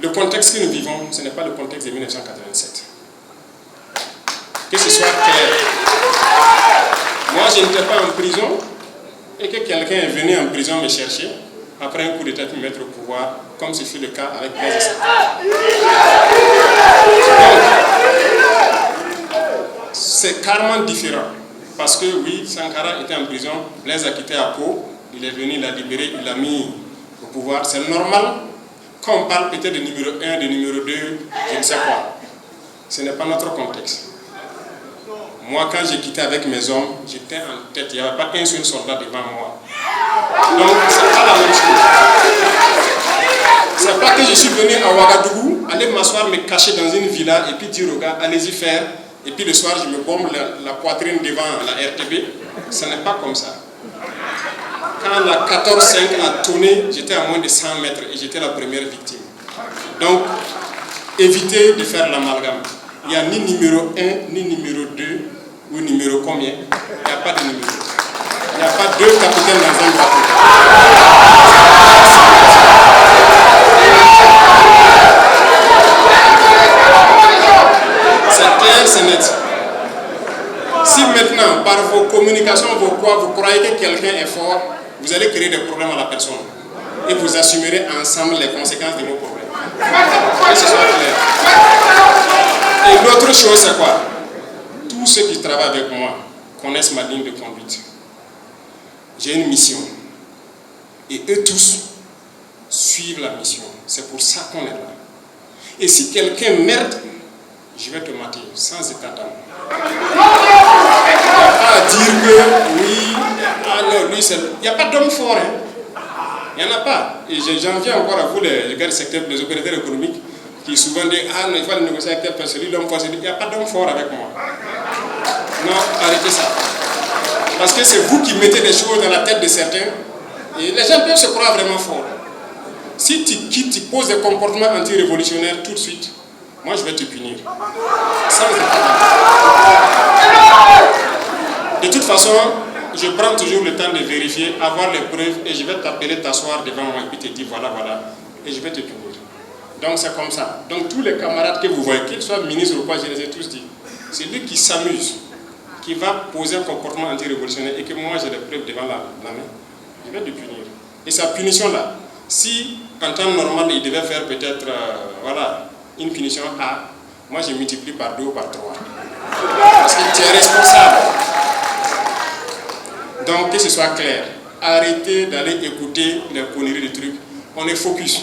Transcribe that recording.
Le contexte que nous vivons, ce n'est pas le contexte de 1987. Que ce soit clair. Moi, je n'étais pas en prison et que quelqu'un est venu en prison me chercher après un coup d'État pour me mettre au pouvoir, comme ce fut le cas avec Blaise Sankara. C'est carrément différent. Parce que oui, Sankara était en prison, Blaise a quitté à Pau, il est venu, il l'a libéré, il l'a mis au pouvoir. C'est normal qu'on parle peut-être de numéro 1, de numéro 2, je ne sais quoi. Ce n'est pas notre contexte. Moi, quand j'ai quitté avec mes hommes, j'étais en tête, il n'y avait pas un seul soldat devant moi. Donc, c'est pas la même chose. C'est pas que je suis venu à Ouagadougou, aller m'asseoir, me cacher dans une villa et puis dire aux gars, allez-y faire. Et puis le soir, je me bombe la poitrine devant la RTB. Ce n'est pas comme ça. Quand la 14-5 a tourné, j'étais à moins de 100 mètres et j'étais la première victime. Donc, évitez de faire l'amalgame. Il n'y a ni numéro 1, ni numéro 2, ou numéro combien. Il n'y a pas de numéro. Il n'y a pas deux capitaines dans un bateau. C'est clair, c'est net. Si maintenant, par vos communications, vos quoi, vous croyez que quelqu'un est fort, vous allez créer des problèmes à la personne. Et vous assumerez ensemble les conséquences de vos problèmes. Que ce soit clair. Et l'autre chose, c'est quoi? Tous ceux qui travaillent avec moi connaissent ma ligne de conduite. J'ai une mission. Et eux tous suivent la mission. C'est pour ça qu'on est là. Et si quelqu'un merde, je vais te mater sans état d'âme. Il n'y a pas à dire que oui, ah non, lui c'est... Il n'y a pas d'homme fort. Hein. Il n'y en a pas. Et j'en viens encore à vous, les gars du secteur, les opérateurs économiques, qui souvent disent ah non, il faut aller négocier avec telle personne, l'homme fort. Il n'y a pas d'homme fort avec moi. Non, arrêtez ça. Parce que c'est vous qui mettez des choses dans la tête de certains. Et les gens peuvent se croire vraiment forts. Si tu quittes, tu poses des comportements anti-révolutionnaires tout de suite, moi je vais te punir. Sans de toute façon, je prends toujours le temps de vérifier, avoir les preuves et je vais t'appeler t'asseoir devant moi et puis te dire voilà, voilà, et je vais te punir. Donc c'est comme ça. Donc tous les camarades que vous voyez, qu'ils soient ministres ou quoi, je les ai tous dit, c'est lui qui s'amuse, qui va poser un comportement anti-révolutionnaire et que moi j'ai les preuves devant la main, je vais te punir. Et sa punition là, si en temps normal il devait faire peut-être voilà, une punition A, moi je multiplie par 2 ou par 3. Parce que tu es responsable. Donc que ce soit clair, arrêtez d'aller écouter les conneries de trucs. On est focus.